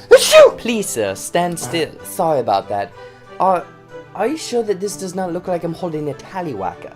Achoo! Please, sir, stand still. Sorry about that. Are you sure that this does not look like I'm holding a tallywhacker?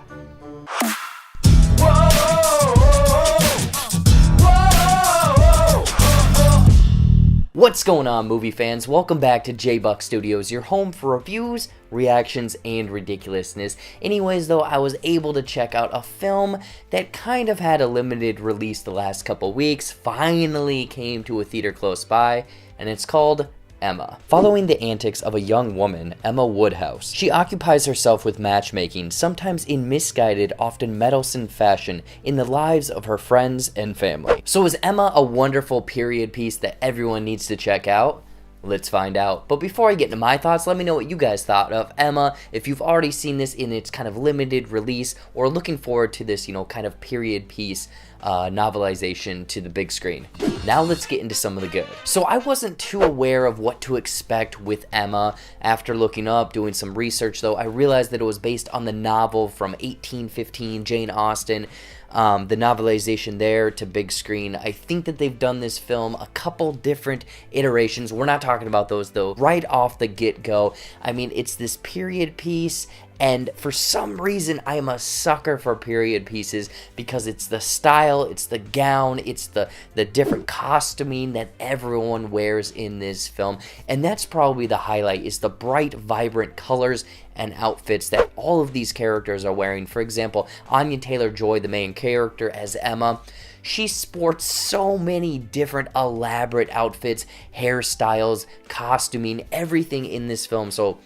What's going on, movie fans? Welcome back to JBuck Studios, your home for reviews, reactions, and ridiculousness. Anyways, though, I was able to check out a film that kind of had a limited release the last couple weeks, finally came to a theater close by, and it's called Emma. Following the antics of a young woman, Emma Woodhouse, she occupies herself with matchmaking, sometimes in misguided, often meddlesome fashion, in the lives of her friends and family. So is Emma a wonderful period piece that everyone needs to check out? Let's find out. But before I get into my thoughts, let me know what you guys thought of Emma, if you've already seen this in its kind of limited release, or looking forward to this, kind of period piece novelization to the big screen. Now let's get into some of the good. So I wasn't too aware of what to expect with Emma. After looking up, doing some research though, I realized that it was based on the novel from 1815, Jane Austen. The novelization there to big screen. I think that they've done this film a couple different iterations. We're not talking about those though. Right off the get-go, I mean, it's this period piece, and for some reason I am a sucker for period pieces because it's the style, it's the gown, it's the different costuming that everyone wears in this film, and that's probably the highlight, is the bright, vibrant colors and outfits that all of these characters are wearing. For example, Anya Taylor-Joy, the main character as Emma, she sports so many different elaborate outfits, hairstyles, costuming, everything in this film. So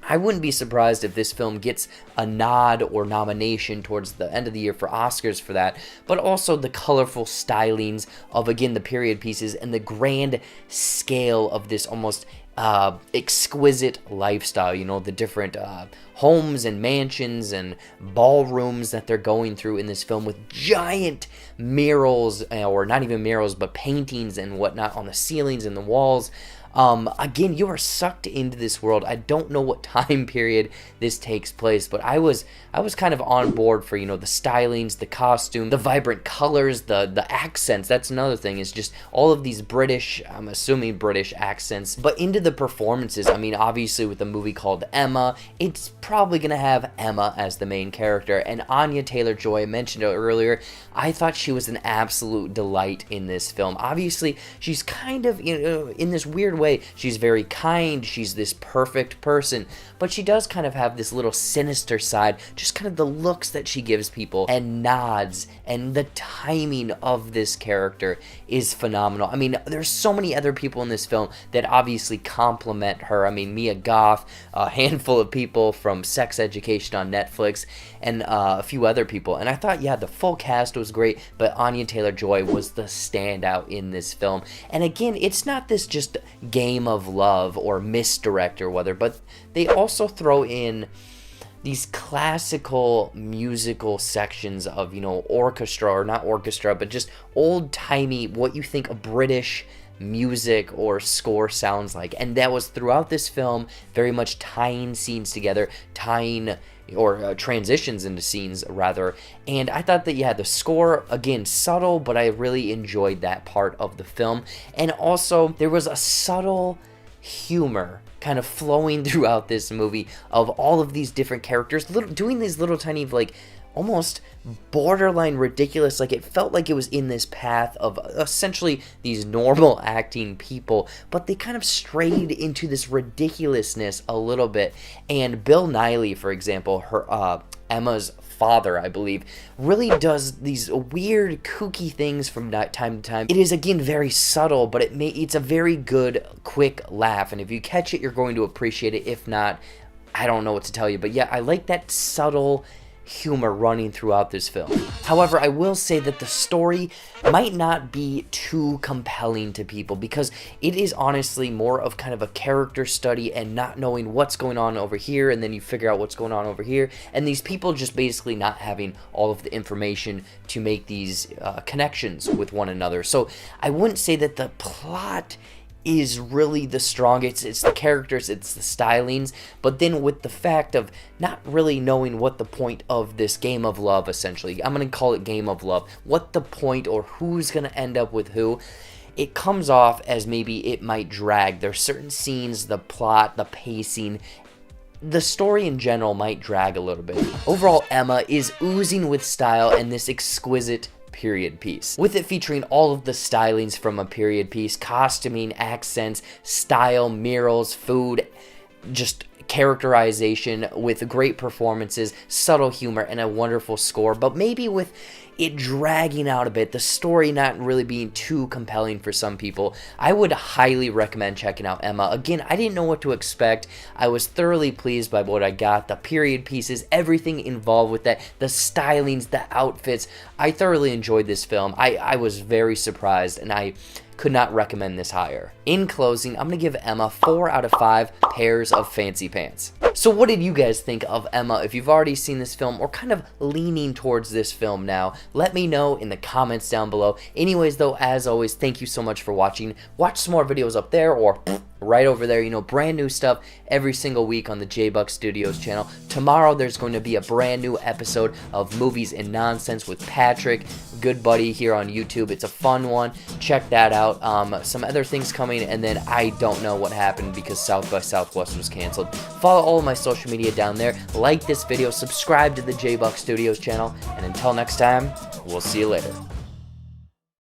I wouldn't be surprised if this film gets a nod or nomination towards the end of the year for Oscars for that, but also the colorful stylings of, again, the period pieces and the grand scale of this almost exquisite lifestyle, the different homes and mansions and ballrooms that they're going through in this film with giant murals, or not even murals, but paintings and whatnot on the ceilings and the walls. Again, you are sucked into this world. I don't know what time period this takes place, but I was kind of on board for, the stylings, the costume, the vibrant colors, the accents. That's another thing, is just all of these British, I'm assuming British accents, but into the performances. I mean, obviously with a movie called Emma, it's probably going to have Emma as the main character, and Anya Taylor-Joy, I mentioned it earlier, I thought she was an absolute delight in this film. Obviously, she's kind of, in this weird way, she's very kind, she's this perfect person, but she does kind of have this little sinister side, just kind of the looks that she gives people and nods, and the timing of this character is phenomenal. I mean, there's so many other people in this film that obviously complement her. I mean, Mia Goth, a handful of people from Sex Education on Netflix, and a few other people, and I thought, yeah, the full cast was great, but Anya Taylor-Joy was the standout in this film. And again, it's not this just game of love or misdirect or whether, but they also throw in these classical musical sections of, orchestra, or not orchestra, but just old-timey, what you think a British music or score sounds like. And that was throughout this film, very much tying scenes together, transitions into scenes, rather. And I thought that, yeah, the score, again, subtle, but I really enjoyed that part of the film. And also, there was a subtle humor kind of flowing throughout this movie of all of these different characters doing these little tiny, almost borderline ridiculous, it felt like it was in this path of essentially these normal acting people, but they kind of strayed into this ridiculousness a little bit. And Bill Nighy, for example, her Emma's father, I believe, really does these weird, kooky things from time to time. It is, again, very subtle, but it's a very good, quick laugh, and if you catch it, you're going to appreciate it. If not, I don't know what to tell you, but yeah, I like that subtle humor running throughout this film. However, I will say that the story might not be too compelling to people, because it is honestly more of kind of a character study and not knowing what's going on over here, and then you figure out what's going on over here, and these people just basically not having all of the information to make these connections with one another. So I wouldn't say that the plot is really the strongest. It's the characters, it's the stylings, but then with the fact of not really knowing what the point of this game of love, essentially, I'm going to call it game of love, what the point or who's going to end up with who, it comes off as maybe it might drag. There's certain scenes, the plot, the pacing, the story in general might drag a little bit. Overall, Emma is oozing with style and this exquisite period piece, with it featuring all of the stylings from a period piece, costuming, accents, style, murals, food, just characterization, with great performances, subtle humor, and a wonderful score, but maybe with it dragging out a bit, the story not really being too compelling for some people. I would highly recommend checking out Emma. Again, I didn't know what to expect. I was thoroughly pleased by what I got, the period pieces, everything involved with that, the stylings, the outfits. I thoroughly enjoyed this film. I was very surprised, and I could not recommend this higher. In closing, I'm gonna give Emma 4 out of 5 pairs of fancy pants. So what did you guys think of Emma? If you've already seen this film or kind of leaning towards this film now, let me know in the comments down below. Anyways though, as always, thank you so much for watching. Watch some more videos up there or right over there, you know, brand new stuff every single week on the JBuck Studios channel. Tomorrow there's going to be a brand new episode of Movies and Nonsense with Patrick, good buddy here on YouTube. It's a fun one. Check that out. Some other things coming, and then I don't know what happened because South by Southwest was canceled. Follow all of my social media down there. Like this video, subscribe to the JBuck Studios channel, and until next time, we'll see you later.